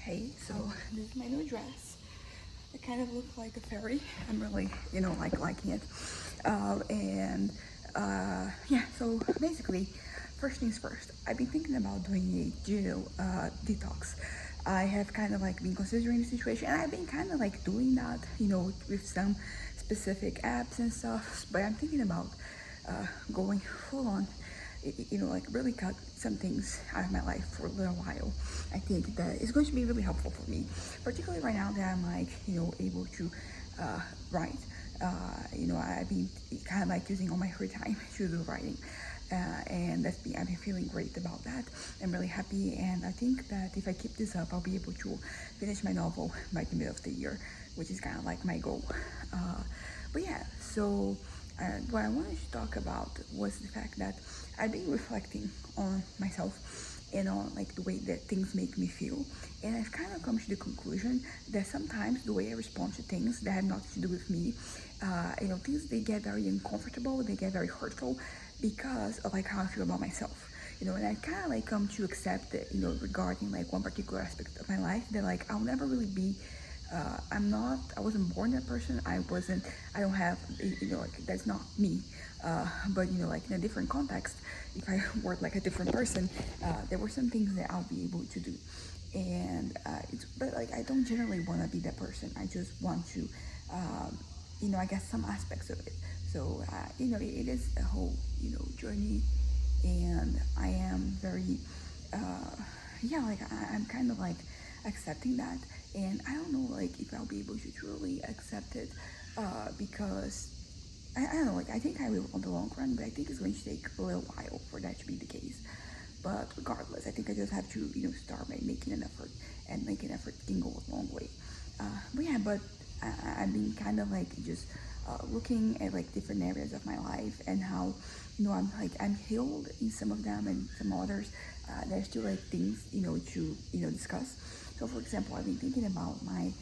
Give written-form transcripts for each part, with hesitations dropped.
Hey, so this is my new dress. I kind of look like a fairy. I'm really, like liking it. And yeah, so basically, first things first. I've been thinking about doing a digital detox. I have kind of like been considering the situation, and I've been kind of like doing that, with some specific apps and stuff. But I'm thinking about going full on, like really cut some things out of my life for a little while. I think that it's going to be really helpful for me, particularly right now that I'm like, able to write. I've been kind of like using all my free time to do writing. And I've been feeling great about that. I'm really happy, and I think that if I keep this up, I'll be able to finish my novel by the middle of the year, which is kind of like my goal. But yeah, so what I wanted to talk about was the fact that I've been reflecting on myself and on like the way that things make me feel, and I've kind of come to the conclusion that sometimes the way I respond to things that have nothing to do with me, things, they get very uncomfortable, they get very hurtful because of like how I feel about myself. And I kind of like come to accept that, regarding like one particular aspect of my life, that like I'll never really be I wasn't born that person. I don't have, like, that's not me. But, like in a different context, if I were like a different person, there were some things that I'll be able to do. But like, I don't generally want to be that person. I just want to, I guess some aspects of it. So, it is a whole, journey, and I am very, uh, yeah, like I'm kind of like accepting that, and I don't know like if I'll be able to truly accept it, because I don't know, like I think I will on the long run, but I think it's going to take a little while for that to be the case. But regardless, I think I just have to, start by making an effort, and making an effort can go a long way. But yeah, but I've been kind of like just looking at like different areas of my life, and how, I'm healed in some of them, and some others there's still like things, to discuss. So for example, I've been thinking about my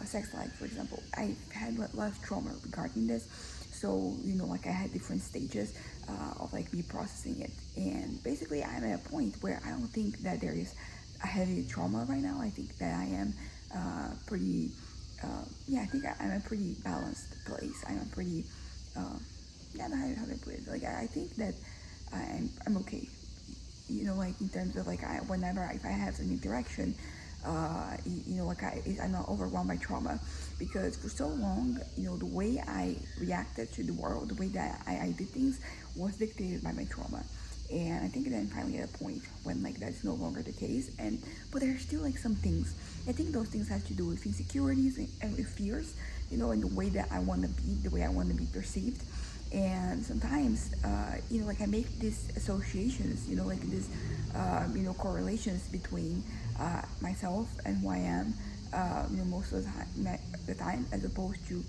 sex life. For example, I've had a lot of trauma regarding this. So, like I had different stages of like me processing it. And basically, I'm at a point where I don't think that there is a heavy trauma right now. I think that I am pretty, yeah, I think I'm a pretty balanced place. I'm a pretty, yeah, how do I put it? Like, I think that I'm okay, like in terms of like if I have an interaction, like I'm not overwhelmed by trauma, because for so long, the way I reacted to the world, the way that I did things, was dictated by my trauma. And I think then finally at a point when like that's no longer the case, and but there's still like some things. I think those things have to do with insecurities and with fears, and the way that I want to be, the way I want to be perceived. And sometimes, like I make these associations, like these, correlations between myself and who I am, most of the time, as opposed to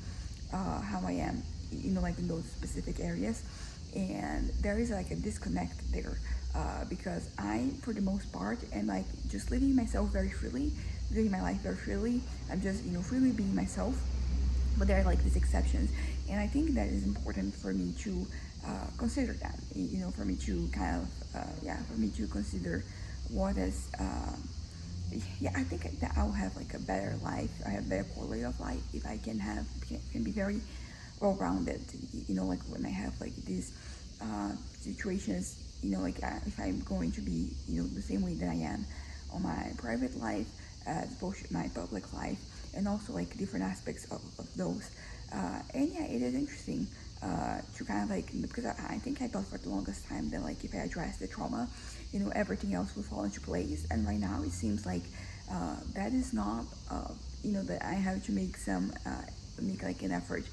how I am, like in those specific areas. And there is like a disconnect there, because I, for the most part, am like just living myself very freely, living my life very freely. I'm just, freely being myself, but there are like these exceptions, and I think that is important for me to consider that, for me to kind of for me to consider what is, yeah, I think that I'll have like a better life, I have better quality of life if I can be very well-rounded, like when I have like these situations, like if I'm going to be, the same way that I am on my private life as opposed to my public life, and also like different aspects of those. And yeah, it is interesting to kind of like, because I think I thought for the longest time that like if I address the trauma, everything else will fall into place. And right now it seems like that is not, that I have to make like an effort,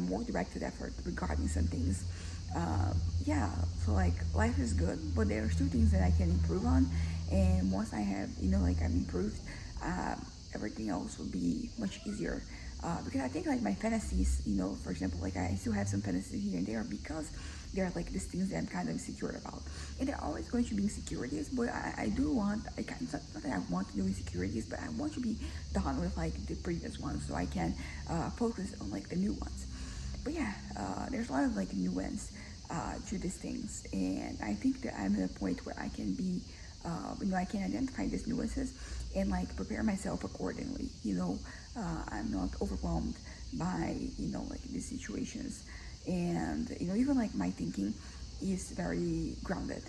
more directed effort regarding some things. Yeah, so like life is good, but there are still things that I can improve on. And once I have, like I'm improved, everything else will be much easier. Because I think like my fantasies, for example, like I still have some fantasies here and there, because there are like these things that I'm kind of insecure about. And there are always going to be insecurities, but I do want, it's not that I want to do insecurities, but I want to be done with like the previous ones, so I can focus on like the new ones. But yeah, there's a lot of like nuance to these things, and I think that I'm at a point where I can be I can identify these nuances and like prepare myself accordingly. I'm not overwhelmed by like these situations, and even like my thinking is very grounded.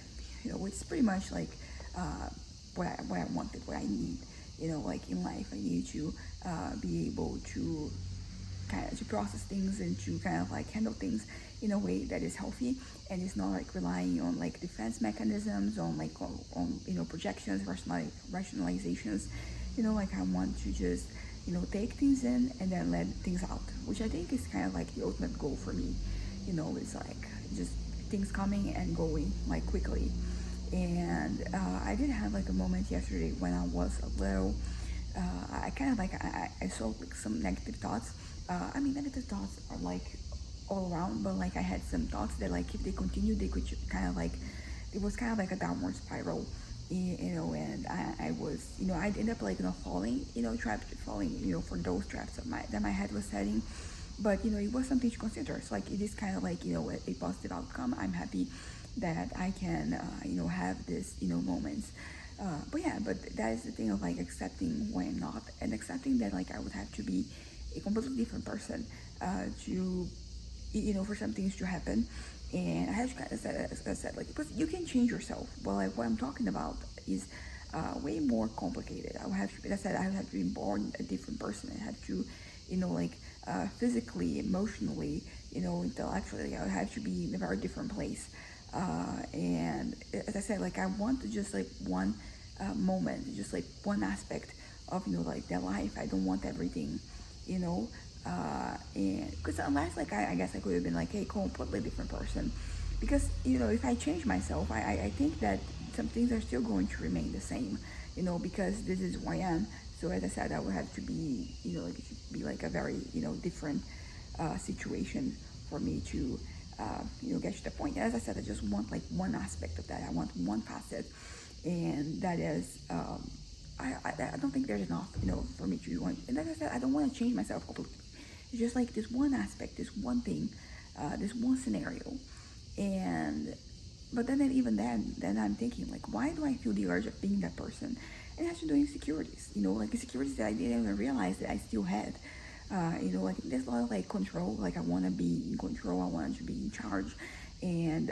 It's pretty much like uh, what I wanted, what I need. Like in life, I need to be able to kind of to process things and to kind of like handle things in a way that is healthy and it's not like relying on like defense mechanisms on like on projections, rationalizations. Like I want to just take things in and then let things out, which I think is kind of like the ultimate goal for me. It's like just things coming and going like quickly. And I did have like a moment yesterday when I was a little I kind of like I saw like some negative thoughts. Negative thoughts are like all around, but like I had some thoughts that like if they continue, they could kind of like it was kind of like a downward spiral, and I was I'd end up like falling, trapped, falling, for those traps that my head was setting. But it was something to consider. So like it is kind of like a positive outcome. I'm happy that I can have this moments. But yeah, but that is the thing of like accepting who I'm not and accepting that like I would have to be a completely different person to for some things to happen. And I have to kind of said like because you can change yourself, but like what I'm talking about is way more complicated. I would have to, as I said, I would have to be born a different person. I have to like physically, emotionally, intellectually, I would have to be in a very different place. And as I said, like I want to just like one moment, just like one aspect of like their life. I don't want everything, you know. And because unless like I guess I could have been like a completely different person, because if I change myself, I think that some things are still going to remain the same, because this is who I am. So as I said, I would have to be, like it should be like a very different situation for me to get to the point. As I said, I just want like one aspect of that. I want one facet, and that is I don't think there's enough for me to want. And as I said, I don't want to change myself completely. It's just like this one aspect, this one thing, this one scenario, and but then even then I'm thinking like, why do I feel the urge of being that person? And it has to do with insecurities, like insecurities that I didn't even realize that I still had. Like there's a lot of like control. Like I want to be in control. I want to be in charge, and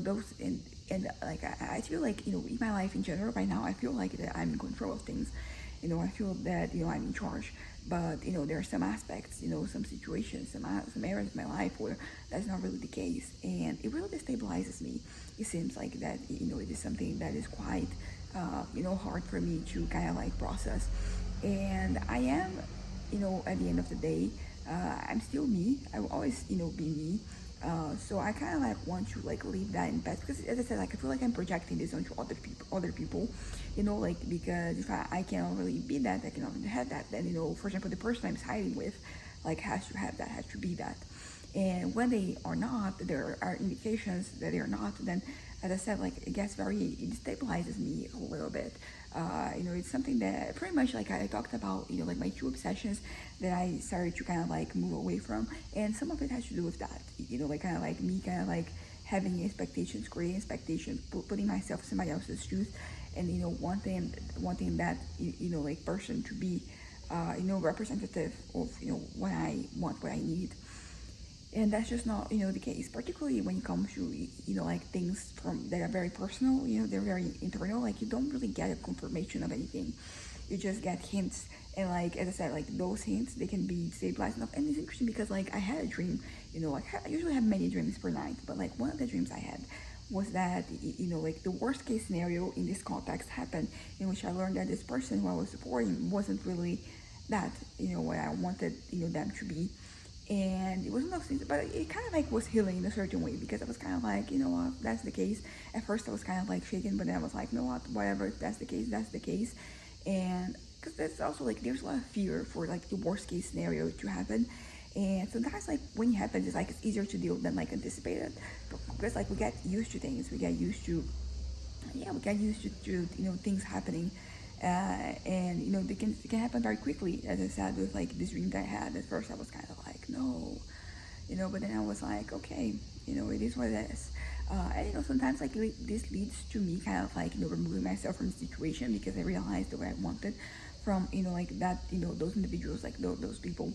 those and like I feel like in my life in general right now I feel like that I'm in control of things. I feel that I'm in charge. But there are some aspects, some situations, some areas of my life where that's not really the case, and it really destabilizes me. It seems like that it is something that is quite hard for me to kind of like process. And I am at the end of the day, I'm still me. I will always be me. So I kind of like want to like leave that in past, because as I said, like I feel like I'm projecting this onto other people, like because if I can't really be that, I cannot have that, then for example, the person I'm siding with, like has to have that, has to be that. And when they are not, there are indications that they are not, then as I said, like it destabilizes me a little bit. It's something that pretty much like I talked about, like my two obsessions that I started to kind of like move away from, and some of it has to do with that, like kind of like me kind of like having expectations, creating expectations, putting myself in somebody else's shoes, and wanting that like person to be representative of what I want, what I need. And that's just not the case, particularly when it comes to like things from that are very personal, they're very internal. Like you don't really get a confirmation of anything, you just get hints. And like as I said, like those hints, they can be stabilized enough. And it's interesting because like I had a dream, like I usually have many dreams per night, but like one of the dreams I had was that like the worst case scenario in this context happened, in which I learned that this person who I was supporting wasn't really that what I wanted them to be. And it was one of those things, but it kind of like was healing in a certain way, because I was kind of like, what, that's the case. At first I was kind of like shaken, but then I was like, what, whatever, if that's the case, that's the case. And because that's also like there's a lot of fear for like the worst case scenario to happen. And sometimes like when it happens, it's like it's easier to deal than like anticipated, because like we get used to things, we get used to things happening. And they can happen very quickly. As I said, with like this dream that I had, at first I was kind of like, no, but then I was like, okay, it is what it is. And sometimes like this leads to me kind of like removing myself from the situation because I realized the way I wanted from like that those individuals, like those people,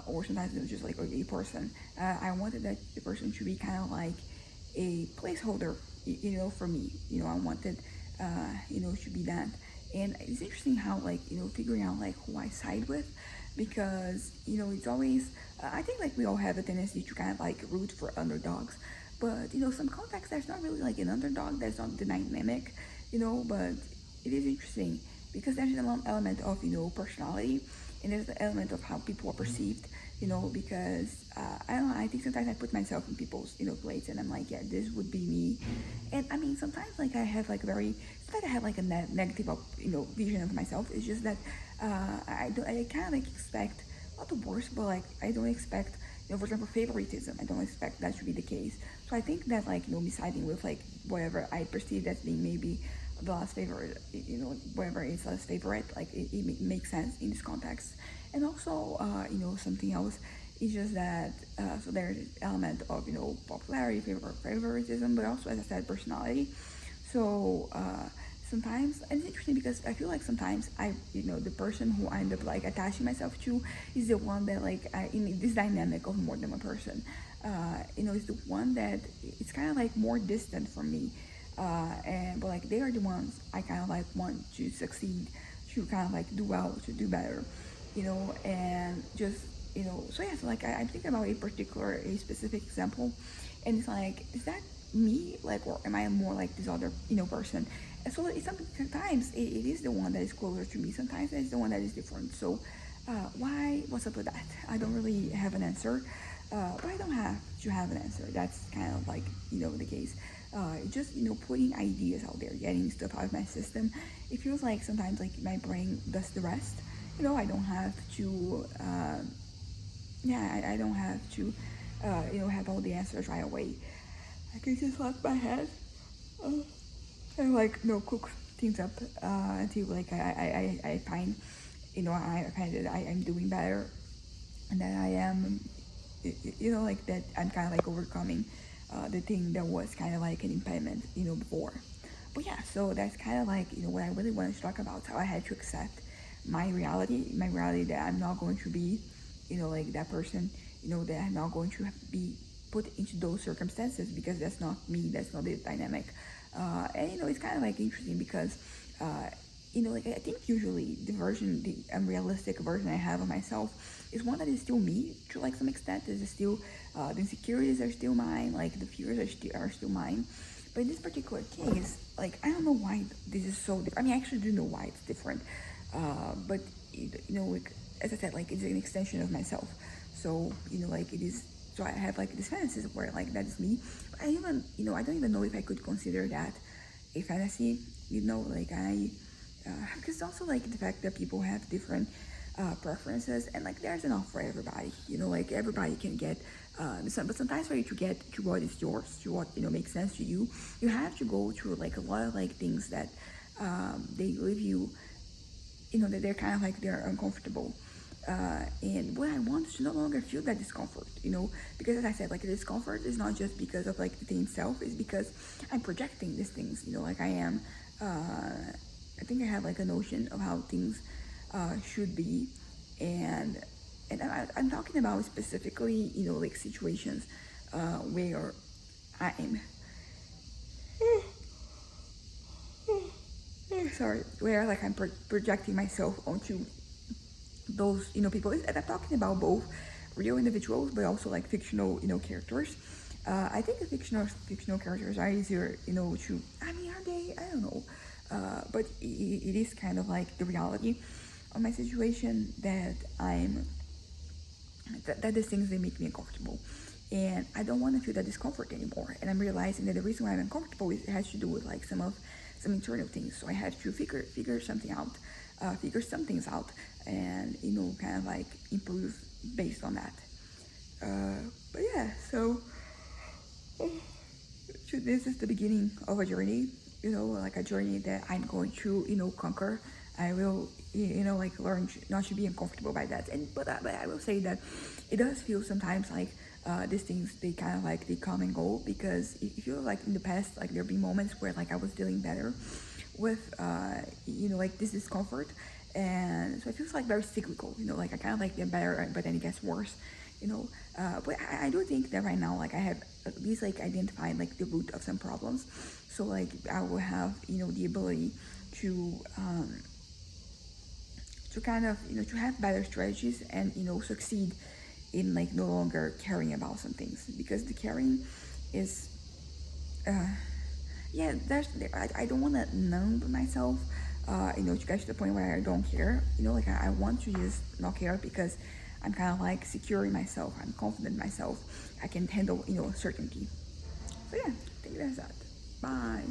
or sometimes it was just like a person. I wanted that the person to be kind of like a placeholder, for me. I wanted, to be that. And it's interesting how like figuring out like who I side with, because it's always I think like we all have a tendency to kind of like root for underdogs, but some context there's not really like an underdog. That's not the dynamic, but it is interesting because there's an element of personality, and there's the element of how people are perceived, because I don't know, I think sometimes I put myself in people's plates, and I'm like, yeah, this would be me. And I mean sometimes like I have like it's not that I have like a negative vision of myself. It's just that I kind of like expect not the worst, but like I don't expect for example favoritism. I don't expect that to be the case. So I think that like me siding with like whatever I perceive as being maybe the last favorite, whatever is less favorite, like it makes sense in this context. And also, something else is just that so there's an element of popularity, favoritism, but also as I said, personality. So sometimes, and it's interesting because I feel like sometimes the person who I end up like attaching myself to is the one that like in this dynamic of more than one person, is the one that it's kind of like more distant from me, and but like they are the ones I kind of like want to succeed, to kind of like do well, to do better, and just so yeah, so like I'm thinking about a specific example, and it's like, is that me, like, or am I more like this other person? And so it's sometimes it is the one that is closer to me, sometimes it's the one that is different. So what's up with that? I don't really have an answer, but I don't have to have an answer. That's kind of like the case. Just putting ideas out there, getting stuff out of my system. It feels like sometimes like my brain does the rest. I don't have to yeah, I don't have to have all the answers right away. I can just let my head uh, and like cook things up until like I find I find that I'm doing better, and that I am like that I'm kind of like overcoming the thing that was kind of like an impediment before. But yeah, so that's kind of like what I really wanted to talk about, how I had to accept my reality that I'm not going to be like that person, that I'm not going to be put into those circumstances, because that's not me, that's not the dynamic. And it's kind of like interesting because like I think usually the unrealistic version I have of myself is one that is still me to like some extent. Is still the insecurities are still mine, like the fears are still mine. But in this particular case, like I don't know why this is so different. I mean, I actually do know why it's different, but like as I said, like it's an extension of myself. So like it is. So I have like these fantasies where like that is me. I even I don't even know if I could consider that a fantasy. Like because also like the fact that people have different preferences, and like there's enough for everybody. Like everybody can get but sometimes for you to get to what is yours, to what makes sense to you, you have to go through like a lot of like things that they leave you, that they're kind of like they're uncomfortable. And what I want is to no longer feel that discomfort, because as I said, like the discomfort is not just because of like the thing itself, it's because I'm projecting these things, like I am, I think I have like a notion of how things should be, and I'm talking about specifically, like situations where I'm sorry, where like I'm projecting myself onto those people, and I'm talking about both real individuals but also like fictional characters. I think the fictional characters are easier to, I mean, are they, I don't know, but it is kind of like the reality of my situation that that these things, they make me uncomfortable, and I don't want to feel that discomfort anymore. And I'm realizing that the reason why I'm uncomfortable is it has to do with like some internal things. So I have to figure something out, figure some things out, and kind of like improve based on that. But yeah, so this is the beginning of a journey, like a journey that I'm going to conquer. I will like learn not to be uncomfortable by that. And but I will say that it does feel sometimes like these things, they kind of like they come and go, because if you feel like in the past, like there have been moments where like I was dealing better with like this discomfort, and so it feels like very cyclical, like I kind of like get better but then it gets worse, but I do think that right now, like I have at least like identified like the root of some problems, so like I will have the ability to kind of to have better strategies and succeed in like no longer caring about some things, because the caring is yeah, I don't want to numb myself, to get to the point where I don't care, like I want to just not care, because I'm kind of like secure in myself, I'm confident in myself, I can handle certainty. So yeah, I think that's that. Bye.